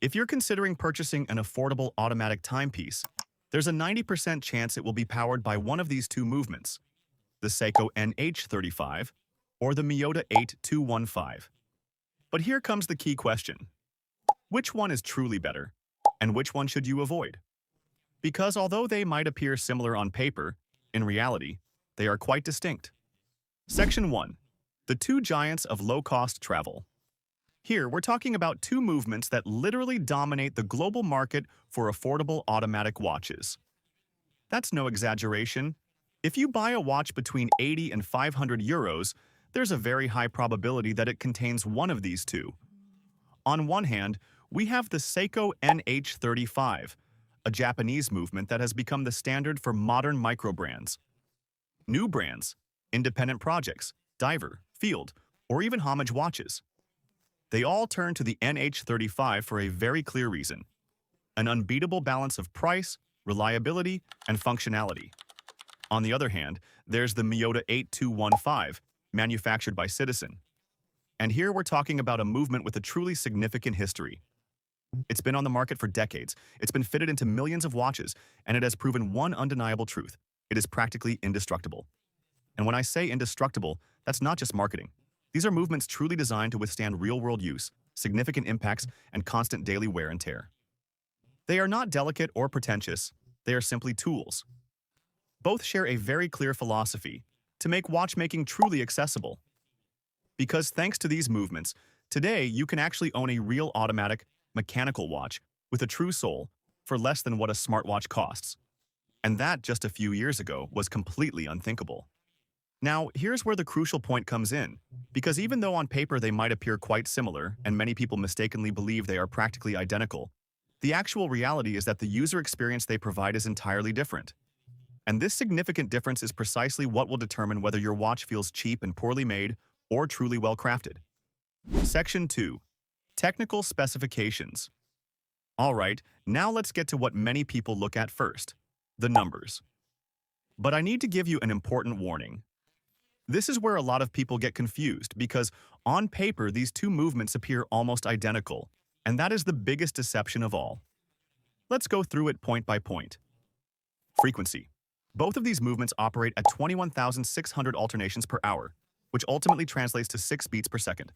If you're considering purchasing an affordable automatic timepiece, there's a 90% chance it will be powered by one of these two movements, the Seiko NH35 or the Miyota 8215. But here comes the key question. Which one is truly better, and which one should you avoid? Because although they might appear similar on paper, in reality, they are quite distinct. Section 1. The two giants of low-cost travel. Here, we're talking about two movements that literally dominate the global market for affordable automatic watches. That's no exaggeration. If you buy a watch between 80 and 500 euros, there's a very high probability that it contains one of these two. On one hand, we have the Seiko NH35, a Japanese movement that has become the standard for modern micro-brands. New brands, independent projects, diver, field, or even homage watches. They all turn to the NH35 for a very clear reason: an unbeatable balance of price, reliability, and functionality. On the other hand, there's the Miyota 8215, manufactured by Citizen. And here we're talking about a movement with a truly significant history. It's been on the market for decades, it's been fitted into millions of watches, and it has proven one undeniable truth: it is practically indestructible. And when I say indestructible, that's not just marketing. These are movements truly designed to withstand real-world use, significant impacts, and constant daily wear and tear. They are not delicate or pretentious, they are simply tools. Both share a very clear philosophy: to make watchmaking truly accessible. Because thanks to these movements, today you can actually own a real automatic, mechanical watch with a true soul for less than what a smartwatch costs. And that, just a few years ago, was completely unthinkable. Now, here's where the crucial point comes in, because even though on paper they might appear quite similar, and many people mistakenly believe they are practically identical, the actual reality is that the user experience they provide is entirely different. And this significant difference is precisely what will determine whether your watch feels cheap and poorly made or truly well-crafted. Section 2. Technical specifications. Alright, now let's get to what many people look at first: the numbers. But I need to give you an important warning. This is where a lot of people get confused, because on paper these two movements appear almost identical, and that is the biggest deception of all. Let's go through it point by point. Frequency. Both of these movements operate at 21,600 alternations per hour, which ultimately translates to 6 beats per second.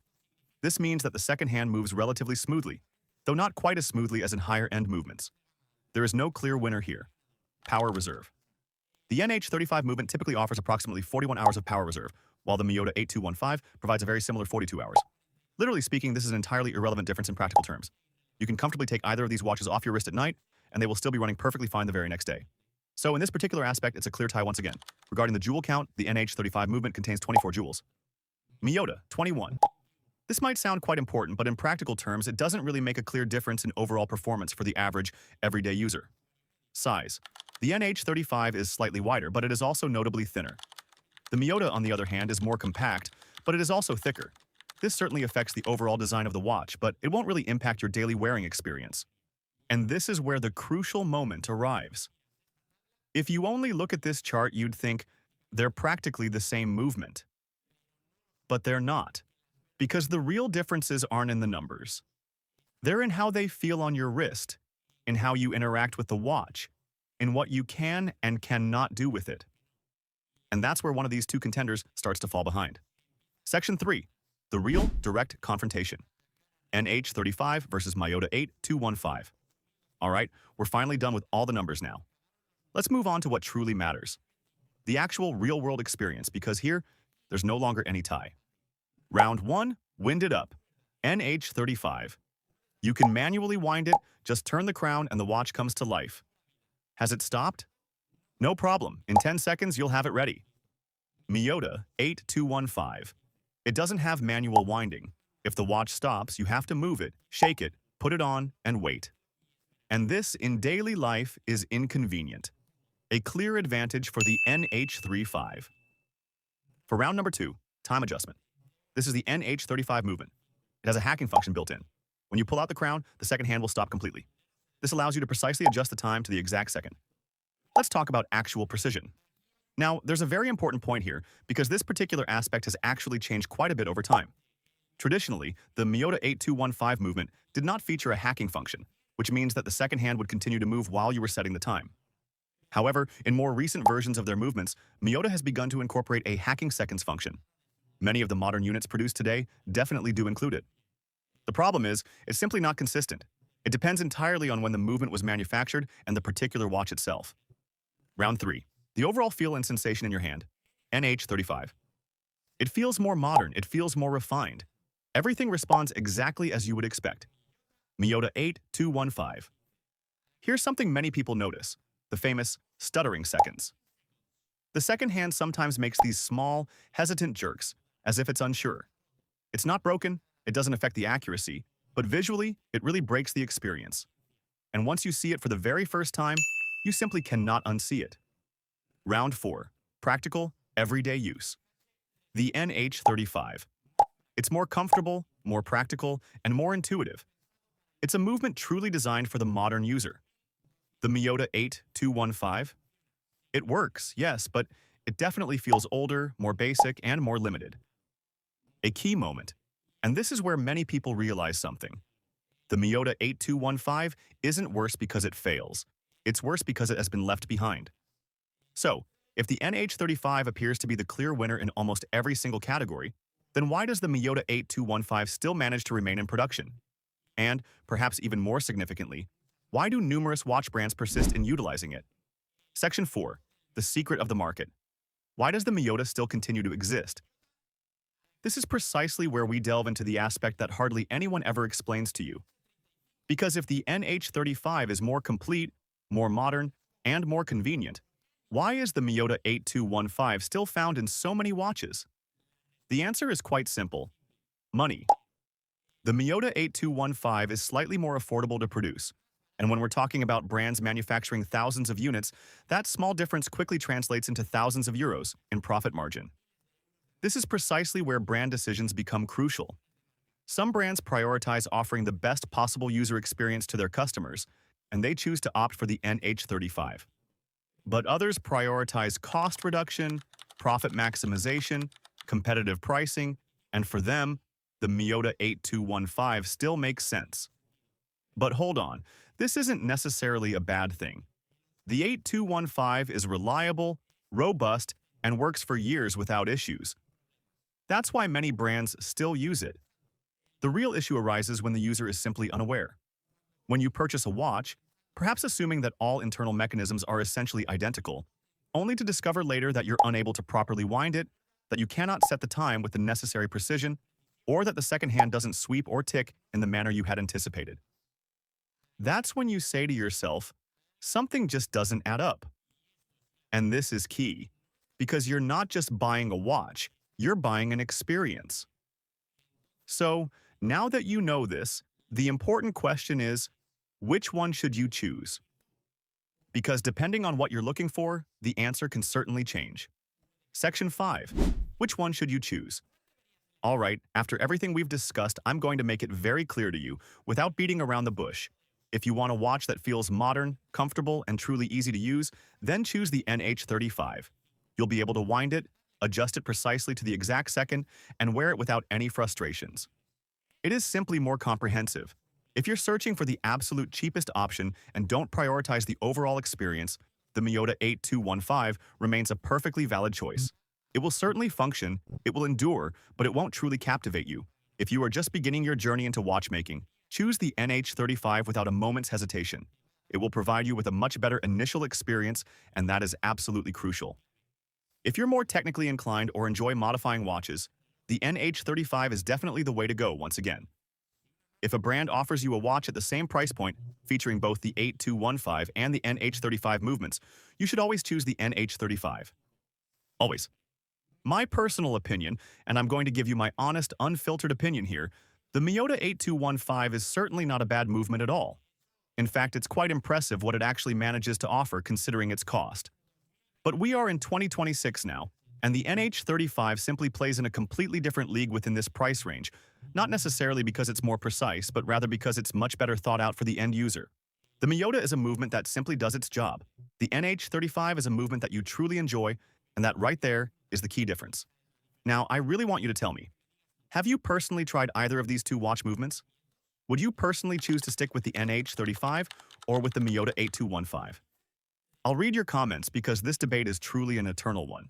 This means that the second hand moves relatively smoothly, though not quite as smoothly as in higher-end movements. There is no clear winner here. Power reserve. The NH35 movement typically offers approximately 41 hours of power reserve, while the Miyota 8215 provides a very similar 42 hours. Literally speaking, this is an entirely irrelevant difference in practical terms. You can comfortably take either of these watches off your wrist at night, and they will still be running perfectly fine the very next day. So in this particular aspect, it's a clear tie once again. Regarding the jewel count, the NH35 movement contains 24 jewels. Miyota, 21. This might sound quite important, but in practical terms, it doesn't really make a clear difference in overall performance for the average, everyday user. Size. The NH35 is slightly wider, but it is also notably thinner. The Miyota, on the other hand, is more compact, but it is also thicker. This certainly affects the overall design of the watch, but it won't really impact your daily wearing experience. And this is where the crucial moment arrives. If you only look at this chart, you'd think they're practically the same movement. But they're not, because the real differences aren't in the numbers. They're in how they feel on your wrist, in how you interact with the watch, in what you can and cannot do with it. And that's where one of these two contenders starts to fall behind. Section 3. The real direct confrontation. NH35 versus Miyota 8215. Alright, we're finally done with all the numbers now. Let's move on to what truly matters: the actual real-world experience, because here, there's no longer any tie. Round 1, wind it up. NH35. You can manually wind it, just turn the crown and the watch comes to life. Has it stopped? No problem, in 10 seconds you'll have it ready. Miyota 8215. It doesn't have manual winding. If the watch stops, you have to move it, shake it, put it on, and wait. And this, in daily life, is inconvenient. A clear advantage for the NH35. For round number 2, time adjustment. This is the NH35 movement. It has a hacking function built in. When you pull out the crown, the second hand will stop completely. This allows you to precisely adjust the time to the exact second. Let's talk about actual precision. Now, there's a very important point here, because this particular aspect has actually changed quite a bit over time. Traditionally, the Miyota 8215 movement did not feature a hacking function, which means that the second hand would continue to move while you were setting the time. However, in more recent versions of their movements, Miyota has begun to incorporate a hacking seconds function. Many of the modern units produced today definitely do include it. The problem is, it's simply not consistent. It depends entirely on when the movement was manufactured and the particular watch itself. Round 3. The overall feel and sensation in your hand. NH35. It feels more modern, it feels more refined. Everything responds exactly as you would expect. Miyota 8215. Here's something many people notice, the famous stuttering seconds. The second hand sometimes makes these small, hesitant jerks, as if it's unsure. It's not broken, it doesn't affect the accuracy, but visually, it really breaks the experience. And once you see it for the very first time, you simply cannot unsee it. Round 4. Practical, everyday use. The NH35. It's more comfortable, more practical, and more intuitive. It's a movement truly designed for the modern user. The Miyota 8215. It works, yes, but it definitely feels older, more basic, and more limited. A key moment, and this is where many people realize something. The Miyota 8215 isn't worse because it fails. It's worse because it has been left behind. So, if the NH35 appears to be the clear winner in almost every single category, then why does the Miyota 8215 still manage to remain in production? And, perhaps even more significantly, why do numerous watch brands persist in utilizing it? Section 4. The secret of the market. Why does the Miyota still continue to exist? This is precisely where we delve into the aspect that hardly anyone ever explains to you. Because if the NH35 is more complete, more modern, and more convenient, why is the Miyota 8215 still found in so many watches? The answer is quite simple. Money. The Miyota 8215 is slightly more affordable to produce, and when we're talking about brands manufacturing thousands of units, that small difference quickly translates into thousands of euros in profit margin. This is precisely where brand decisions become crucial. Some brands prioritize offering the best possible user experience to their customers, and they choose to opt for the NH35. But others prioritize cost reduction, profit maximization, competitive pricing, and for them, the Miyota 8215 still makes sense. But hold on, this isn't necessarily a bad thing. The 8215 is reliable, robust, and works for years without issues. That's why many brands still use it. The real issue arises when the user is simply unaware. When you purchase a watch, perhaps assuming that all internal mechanisms are essentially identical, only to discover later that you're unable to properly wind it, that you cannot set the time with the necessary precision, or that the second hand doesn't sweep or tick in the manner you had anticipated. That's when you say to yourself, something just doesn't add up. And this is key, because you're not just buying a watch, you're buying an experience. So, now that you know this, the important question is, which one should you choose? Because depending on what you're looking for, the answer can certainly change. Section 5. Which one should you choose? All right, after everything we've discussed, I'm going to make it very clear to you, without beating around the bush. If you want a watch that feels modern, comfortable, and truly easy to use, then choose the NH35. You'll be able to wind it, adjust it precisely to the exact second, and wear it without any frustrations. It is simply more comprehensive. If you're searching for the absolute cheapest option and don't prioritize the overall experience, the Miyota 8215 remains a perfectly valid choice. It will certainly function, it will endure, but it won't truly captivate you. If you are just beginning your journey into watchmaking, choose the NH35 without a moment's hesitation. It will provide you with a much better initial experience, and that is absolutely crucial. If you're more technically inclined or enjoy modifying watches, the NH35 is definitely the way to go once again. If a brand offers you a watch at the same price point, featuring both the 8215 and the NH35 movements, you should always choose the NH35. Always. My personal opinion, and I'm going to give you my honest, unfiltered opinion here, the Miyota 8215 is certainly not a bad movement at all. In fact, it's quite impressive what it actually manages to offer considering its cost. But we are in 2026 now, and the NH35 simply plays in a completely different league within this price range, not necessarily because it's more precise, but rather because it's much better thought out for the end user. The Miyota is a movement that simply does its job. The NH35 is a movement that you truly enjoy, and that right there is the key difference. Now, I really want you to tell me, Have you personally tried either of these two watch movements? Would you personally choose to stick with the NH35 or with the Miyota 8215? I'll read your comments because this debate is truly an eternal one.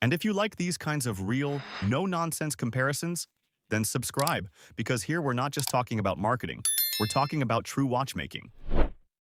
And if you like these kinds of real, no-nonsense comparisons, then subscribe, because here we're not just talking about marketing, we're talking about true watchmaking.